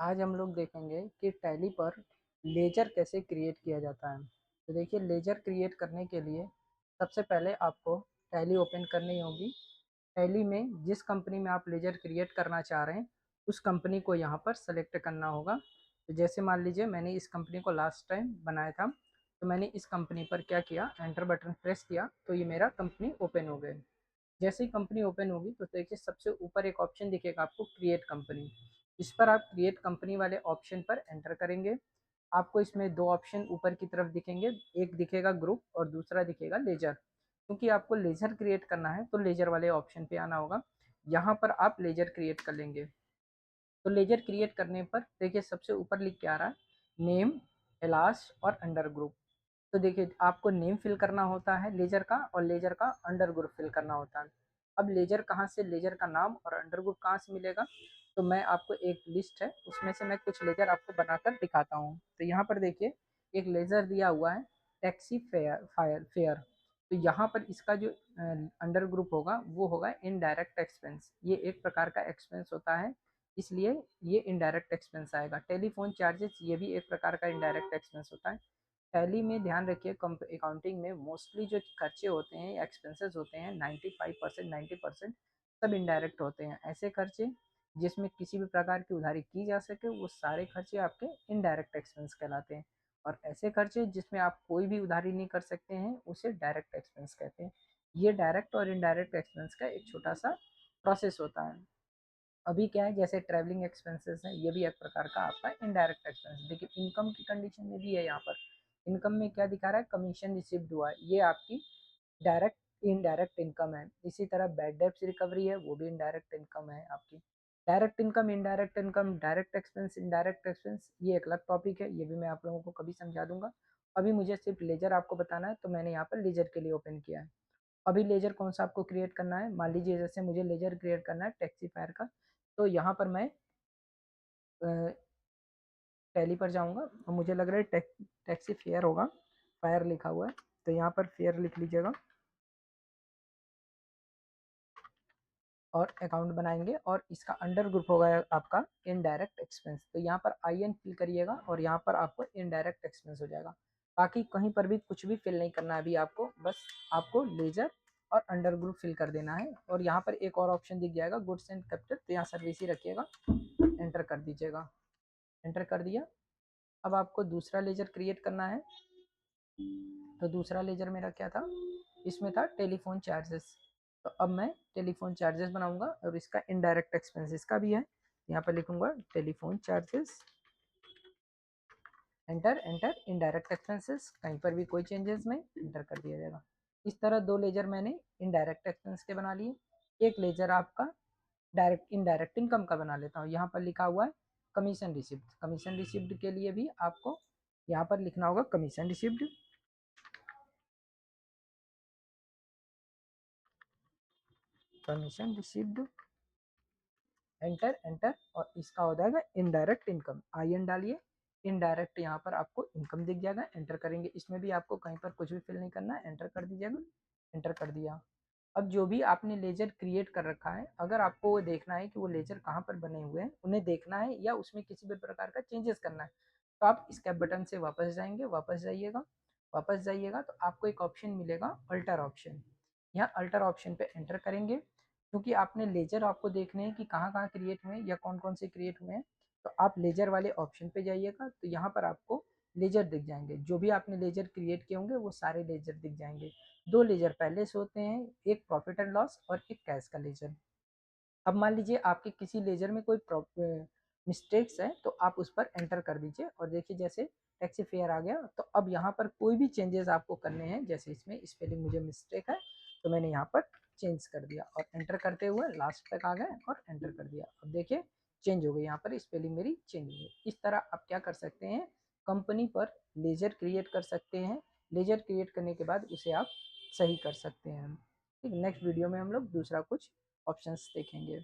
आज हम लोग देखेंगे कि टैली पर लेजर कैसे क्रिएट किया जाता है। तो देखिए, लेजर क्रिएट करने के लिए सबसे पहले आपको टैली ओपन करनी होगी। टैली में जिस कंपनी में आप लेजर क्रिएट करना चाह रहे हैं उस कंपनी को यहाँ पर सेलेक्ट करना होगा। तो जैसे मान लीजिए मैंने इस कंपनी को लास्ट टाइम बनाया था, तो मैंने इस कंपनी पर क्या किया, एंटर बटन प्रेस किया तो ये मेरा कंपनी ओपन हो गए। जैसे ही कंपनी ओपन होगी तो देखिए सबसे ऊपर एक ऑप्शन दिखेगा आपको, क्रिएट कंपनी। इस पर आप क्रिएट कंपनी वाले ऑप्शन पर एंटर करेंगे। आपको इसमें दो ऑप्शन ऊपर की तरफ दिखेंगे, एक दिखेगा ग्रुप और दूसरा दिखेगा लेजर। क्योंकि आपको लेजर क्रिएट करना है तो लेजर वाले ऑप्शन पे आना होगा। यहाँ पर आप लेजर क्रिएट कर लेंगे। तो लेजर क्रिएट करने पर देखिए सबसे ऊपर लिख के आ रहा है नेम, एलास और अंडर ग्रुप। तो देखिए आपको नेम फिल करना होता है लेजर का, और लेजर का अंडर ग्रुप फिल करना होता है। अब लेजर कहाँ से, लेजर का नाम और अंडर ग्रुप कहाँ से मिलेगा, तो मैं आपको एक लिस्ट है उसमें से मैं कुछ लेजर आपको बनाकर दिखाता हूँ। तो यहाँ पर देखिए एक लेजर दिया हुआ है, टैक्सी फेयर। तो यहाँ पर इसका जो अंडर ग्रुप होगा वो होगा इनडायरेक्ट एक्सपेंस। ये एक प्रकार का एक्सपेंस होता है, इसलिए ये इनडायरेक्ट एक्सपेंस आएगा। टेलीफोन चार्जेस ये भी एक प्रकार का इनडायरेक्ट एक्सपेंस होता है। टैली में ध्यान रखिए, अकाउंटिंग में मोस्टली जो खर्चे होते हैं, एक्सपेंसेस होते हैं, 95% 90% सब इनडायरेक्ट होते हैं। ऐसे खर्चे जिसमें किसी भी प्रकार की उधारी की जा सके वो सारे खर्चे आपके इनडायरेक्ट एक्सपेंस कहलाते हैं। और ऐसे खर्चे जिसमें आप कोई भी उधारी नहीं कर सकते हैं उसे डायरेक्ट एक्सपेंस कहते हैं। ये डायरेक्ट और इनडायरेक्ट एक्सपेंस का एक छोटा सा प्रोसेस होता है। अभी क्या है, जैसे ट्रैवलिंग एक्सपेंसेस है, ये भी एक प्रकार का आपका इनडायरेक्ट एक्सपेंस। देखिए इनकम की कंडीशन में भी है, यहाँ पर इनकम में क्या दिखा रहा है, कमीशन रिसीव्ड हुआ है, ये आपकी डायरेक्ट इनडायरेक्ट इनकम है। इसी तरह बैड डेब्ट्स रिकवरी है, वो भी इनडायरेक्ट इनकम है आपकी। Direct income, indirect income, direct expense, indirect expense, ये एक अलग टॉपिक है, ये भी मैं आप लोगों को कभी समझा दूंगा। अभी मुझे सिर्फ लेजर आपको बताना है, तो मैंने यहाँ पर लेजर के लिए ओपन किया है। अभी लेजर कौन सा आपको क्रिएट करना है, मान लीजिए जैसे मुझे लेजर क्रिएट करना है टैक्सी फायर का। तो यहाँ पर मैं टैली पर जाऊंगा और मुझे लग रहा है टैक्सी फेयर होगा, फायर लिखा हुआ है, तो यहाँ पर फेयर लिख लीजिएगा और अकाउंट बनाएंगे। और इसका अंडर ग्रुप होगा आपका इनडायरेक्ट एक्सपेंस। तो यहाँ पर आई एन फिल करिएगा और यहाँ पर आपको इनडायरेक्ट एक्सपेंस हो जाएगा। बाकी कहीं पर भी कुछ भी फिल नहीं करना है अभी आपको, बस आपको लेजर और अंडर ग्रुप फिल कर देना है। और यहाँ पर एक और ऑप्शन दिख जाएगा गुड्स एंड कैपिटल, तो यहाँ सर्विस ही रखिएगा, एंटर कर दीजिएगा। एंटर कर दिया। अब आपको दूसरा लेजर क्रिएट करना है। तो दूसरा लेजर मेरा क्या था, इसमें था टेलीफोन चार्जेस। तो अब मैं टेलीफोन चार्जेस बनाऊंगा और इसका इनडायरेक्ट एक्सपेंस इसका भी है। यहाँ पर लिखूंगा telephone charges, enter enter, indirect expenses, कहीं पर भी कोई चेंजेस नहीं, एंटर कर दिया जाएगा। इस तरह दो लेजर मैंने इनडायरेक्ट एक्सपेंस के बना लिए। एक लेजर आपका डायरेक्ट इनडायरेक्ट इनकम का बना लेता हूँ। यहाँ पर लिखा हुआ है कमीशन रिसिप्ट। कमीशन रिसिप्ट के लिए भी आपको यहाँ पर लिखना होगा commission receipt, commission received, enter enter. और इसका हो जाएगा इनडायरेक्ट इनकम, आई एन डालिए, इनडायरेक्ट यहाँ पर आपको इनकम दिख जाएगा, एंटर करेंगे। इसमें भी आपको कहीं पर कुछ भी फिल नहीं करना है, एंटर कर दीजिएगा, एंटर कर दिया। अब जो भी आपने लेजर क्रिएट कर रखा है, अगर आपको वो देखना है कि वो लेजर कहाँ पर बने हुए हैं, उन्हें देखना है या उसमें किसी भी प्रकार का चेंजेस करना है, तो आप स्केप बटन से वापस जाएंगे, वापस जाइएगा। वापस जाइएगा तो आपको एक ऑप्शन मिलेगा अल्टर ऑप्शन। यहाँ अल्टर ऑप्शन पे एंटर करेंगे। क्योंकि आपने लेजर आपको देखने हैं कि कहाँ कहाँ क्रिएट हुए हैं या कौन कौन से क्रिएट हुए हैं, तो आप लेजर वाले ऑप्शन पे जाइएगा। तो यहाँ पर आपको लेजर दिख जाएंगे, जो भी आपने लेजर क्रिएट किए होंगे वो सारे लेजर दिख जाएंगे। दो लेजर पहले से होते हैं, एक प्रॉफिट एंड लॉस और एक कैश का लेजर। अब मान लीजिए आपके किसी लेजर में कोई मिस्टेक्स है तो आप उस पर एंटर कर दीजिए और देखिए जैसे टैक्सी फेयर आ गया। तो अब यहाँ पर कोई भी चेंजेस आपको करने हैं, जैसे इसमें स्पेलिंग मुझे मिस्टेक है तो मैंने यहाँ पर चेंज कर दिया और एंटर करते हुए लास्ट तक आ गए और एंटर कर दिया। अब देखिए चेंज हो गई, यहाँ पर स्पेलिंग मेरी चेंज हो गई। इस तरह आप क्या कर सकते हैं, कंपनी पर लेजर क्रिएट कर सकते हैं। लेजर क्रिएट करने के बाद उसे आप सही कर सकते हैं। ठीक, नेक्स्ट वीडियो में हम लोग दूसरा कुछ ऑप्शंस देखेंगे।